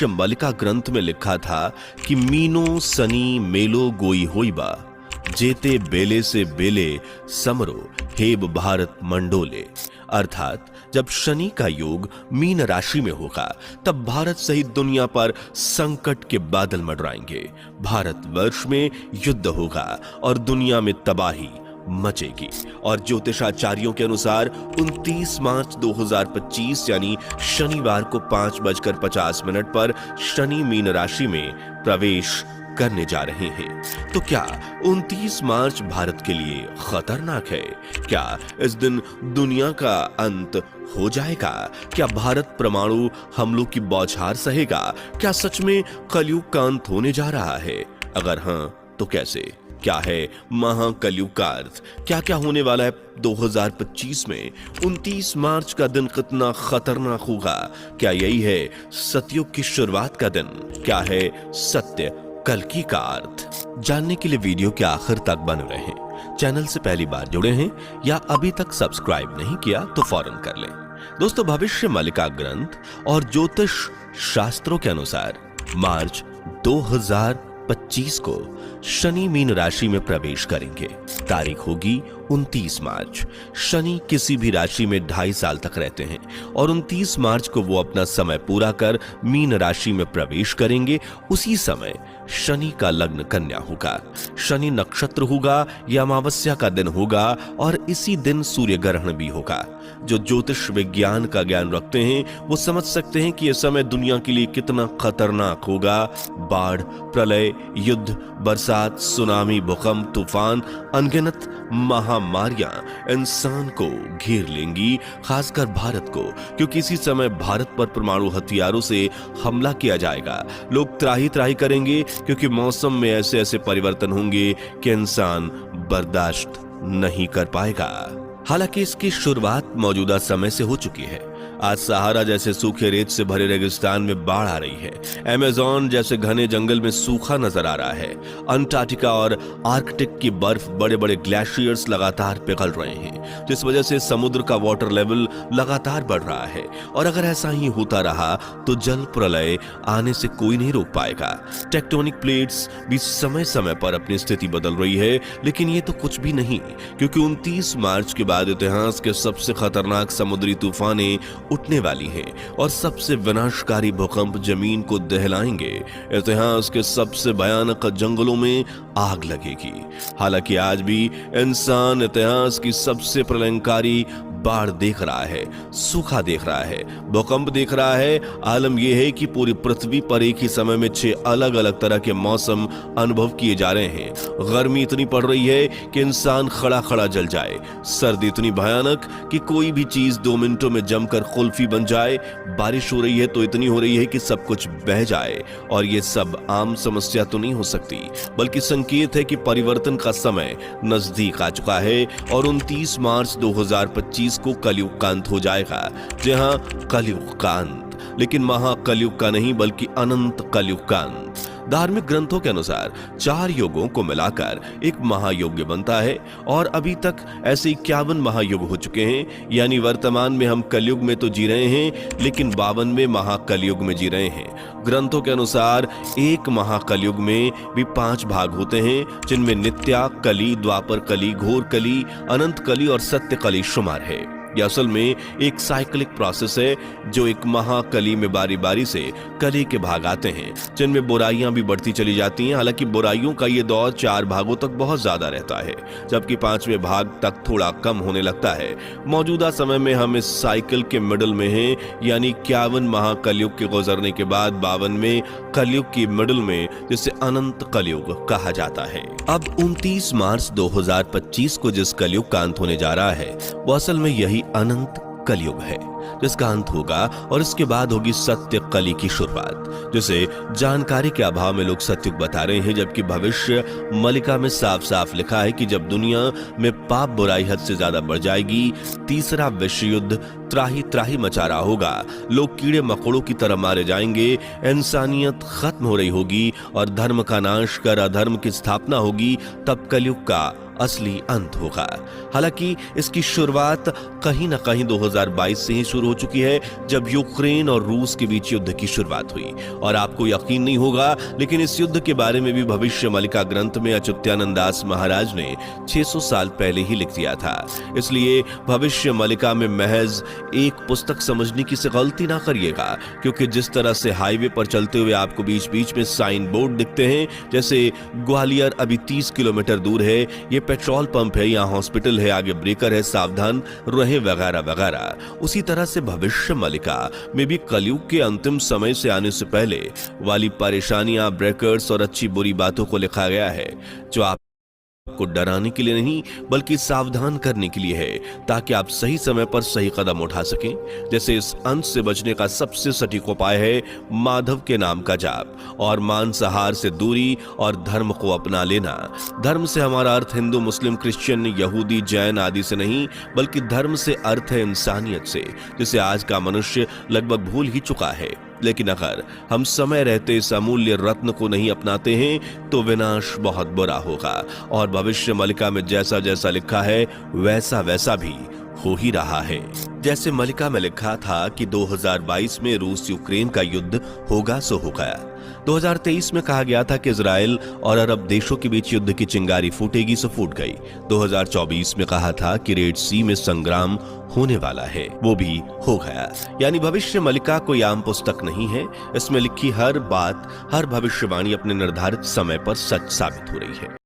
भविष्य मलिका ग्रंथ में लिखा था कि मीनो सनी मेलो गोई होइबा, जेते बेले से बेले समरो हेब भारत मंडोले। अर्थात जब शनि का योग मीन राशि में होगा तब भारत सहित दुनिया पर संकट के बादल मंडराएंगे। भारतवर्ष में युद्ध होगा और दुनिया में तबाही मचेगी। और ज्योतिषाचार्यों के अनुसार 29 मार्च 2025 यानी शनिवार को 5:50 पर शनि मीन राशि में प्रवेश करने जा रहे हैं। तो क्या 29 मार्च भारत के लिए खतरनाक है? क्या इस दिन दुनिया का अंत हो जाएगा? क्या भारत परमाणु हमलों की बौछार सहेगा? क्या सच में कलयुग का अंत होने जा रहा है? अगर हां तो कैसे? क्या है महाकलयुग का अर्थ? क्या क्या होने वाला है 2025 में? 29 मार्च का दिन कितना खतरनाक होगा? क्या यही है सतयुग की शुरुआत का दिन? क्या है सत्य कल्कि का अर्थ? जानने के लिए वीडियो के आखिर तक बने रहें। चैनल से पहली बार जुड़े हैं या अभी तक सब्सक्राइब नहीं किया तो फौरन कर लें। दोस्तों, भविष्य मलिका ग्रंथ और ज्योतिष शास्त्रों के अनुसार मार्च 2025 को शनि मीन राशि में प्रवेश करेंगे। तारीख होगी 29 मार्च। शनि किसी भी राशि में 2.5 साल तक रहते हैं और 29 मार्च को वो अपना समय पूरा कर मीन राशि में प्रवेश करेंगे। उसी समय शनि का लग्न कन्या होगा, शनि नक्षत्र होगा, यह अमावस्या का दिन होगा और इसी दिन सूर्य ग्रहण भी होगा। जो ज्योतिष विज्ञान का ज्ञान रखते हैं वो समझ सकते हैं कि यह समय दुनिया के लिए कितना खतरनाक होगा। बाढ़, प्रलय, युद्ध, बरसात, सुनामी, भूकंप, तूफान, अनगिनत महामारियां इंसान को घेर लेंगी, खासकर भारत को, क्योंकि इसी समय भारत पर परमाणु हथियारों से हमला किया जाएगा। लोग त्राही त्राही करेंगे क्योंकि मौसम में ऐसे ऐसे परिवर्तन होंगे कि इंसान बर्दाश्त नहीं कर पाएगा। हालांकि इसकी शुरुआत मौजूदा समय से हो चुकी है। आज सहारा जैसे सूखे रेत से भरे रेगिस्तान में बाढ़ आ रही है। अमेज़न जैसे घने जंगल में सूखा नजर आ रहा है। अंटार्कटिका और आर्कटिक की बर्फ, बड़े बड़े ग्लेशियर्स लगातार पिघल रहे हैं, जिस वजह से समुद्र का वाटर लेवल लगातार बढ़ रहा है। और अगर ऐसा ही होता रहा तो जल प्रलय आने से कोई नहीं रोक पाएगा। टेक्टोनिक प्लेट्स भी समय समय पर अपनी स्थिति बदल रही है, लेकिन ये तो कुछ भी नहीं, क्योंकि 29 मार्च के बाद इतिहास के सबसे खतरनाक समुद्री तूफानें उठने वाली हैं और सबसे विनाशकारी भूकंप जमीन को दहलाएंगे। इतिहास के सबसे भयानक जंगलों में आग लगेगी। हालांकि आज भी इंसान इतिहास की सबसे प्रलयंकारी बाढ़ देख रहा है, सूखा देख रहा है, भूकंप देख रहा है। आलम यह है कि पूरी पृथ्वी पर एक ही समय में 6 अलग अलग तरह के मौसम अनुभव किए जा रहे हैं। गर्मी इतनी पड़ रही है कि इंसान खड़ा खड़ा जल जाए। सर्दी इतनी भयानक कि कोई भी चीज 2 मिनटों में जमकर कुल्फी बन जाए। बारिश हो रही है तो इतनी हो रही है कि सब कुछ बह जाए। और ये सब आम समस्या तो नहीं हो सकती, बल्कि संकेत है कि परिवर्तन का समय नजदीक आ चुका है और 29 मार्च 2025 को कलयुग का अंत हो जाएगा। जहां कलयुग का अंत, लेकिन महाकलयुग का नहीं, बल्कि अनंत कलयुग का अंत। धार्मिक ग्रंथों के अनुसार 4 युगों को मिलाकर एक महायुग बनता है और अभी तक ऐसे 51 महायुग हो चुके हैं। यानी वर्तमान में हम कलयुग में तो जी रहे हैं, लेकिन 52वें महाकलयुग में जी रहे हैं। ग्रंथों के अनुसार एक महाकलयुग में भी 5 भाग होते हैं, जिनमें नित्या कली, द्वापर कली, घोर कली, अनंत कली और सत्य कली शुमार है। यह असल में एक साइक्लिक प्रोसेस है, जो एक महाकली में बारी बारी से कली के भाग आते हैं, जिनमें बुराइयां भी बढ़ती चली जाती हैं। हालांकि बुराइयों का ये दौर 4 भागों तक बहुत ज्यादा रहता है, जबकि 5वें भाग तक थोड़ा कम होने लगता है। मौजूदा समय में हम इस साइकिल के मिडल में हैं, यानी 51 महाकलयुग के गुजरने के बाद 52वें कलयुग की मिडल में, जिसे अनंत कलयुग कहा जाता है। अब 29 मार्च 2025 को जिस कलयुग का अंत होने जा रहा है वो असल में यही अनंत कलयुग है, जिसका अंत होगा और इसके बाद होगी सत्य कली की शुरुआत, जिसे जानकारी के अभाव में लोग सत्युग बता रहे हैं। जबकि भविष्य मलिका में साफ साफ लिखा है कि जब दुनिया में पाप बुराई हद से ज्यादा बढ़ जाएगी, तीसरा विश्व युद्ध त्राही त्राही मचा रहा होगा, लोग कीड़े मकोड़ों की तरह मारे जाएंगे, इंसानियत खत्म हो रही होगी और धर्म का नाश कर अधर्म की स्थापना होगी, तब कलयुग का असली अंत होगा। हालांकि इसकी शुरुआत कहीं ना कहीं 2022 से ही शुरू हो चुकी है जब यूक्रेन और रूस के बीच युद्ध की शुरुआत हुई। और आपको यकीन नहीं होगा, लेकिन इस युद्ध के बारे में भी भविष्य मालिका ग्रंथ में अच्युतानंद दास महाराज ने 600 साल पहले ही लिख दिया था। इसलिए भविष्य मालिका में महज एक पुस्तक समझने की से गलती ना करिएगा, क्योंकि जिस तरह से हाईवे पर चलते हुए आपको बीच बीच में साइन बोर्ड दिखते हैं, जैसे ग्वालियर अभी 30 किलोमीटर दूर है, ये पेट्रोल पंप है, यहाँ हॉस्पिटल है, आगे ब्रेकर है, सावधान रहे, वगैरह वगैरह। उसी तरह से भविष्य मालिका में भी कलयुग के अंतिम समय से आने से पहले वाली परेशानियां, ब्रेकर्स और अच्छी बुरी बातों को लिखा गया है, जो आप को डराने के लिए नहीं बल्कि सावधान करने के लिए है, ताकि आप सही समय पर सही कदम उठा सकें। जैसे इस अंत से बचने का सबसे सटीक उपाय है माधव के नाम का जाप और मांसाहार से दूरी और धर्म को अपना लेना। धर्म से हमारा अर्थ हिंदू, मुस्लिम, क्रिश्चियन, यहूदी, जैन आदि से नहीं, बल्कि धर्म से अर्थ है इंसानियत से, जिसे आज का मनुष्य लगभग भूल ही चुका है। लेकिन अगर हम समय रहते इस अमूल्य रत्न को नहीं अपनाते हैं तो विनाश बहुत बुरा होगा। और भविष्य मालिका में जैसा जैसा लिखा है वैसा वैसा भी हो ही रहा है। जैसे मालिका में लिखा था कि 2022 में रूस यूक्रेन का युद्ध होगा सो हो गया। 2023 में कहा गया था कि इजराइल और अरब देशों के बीच युद्ध की चिंगारी फूटेगी सो फूट गई। 2024 में कहा था कि रेड सी में संग्राम होने वाला है, वो भी हो गया। यानी भविष्य मालिका कोई आम पुस्तक नहीं है, इसमें लिखी हर बात, हर भविष्यवाणी अपने निर्धारित समय पर सच साबित हो रही है।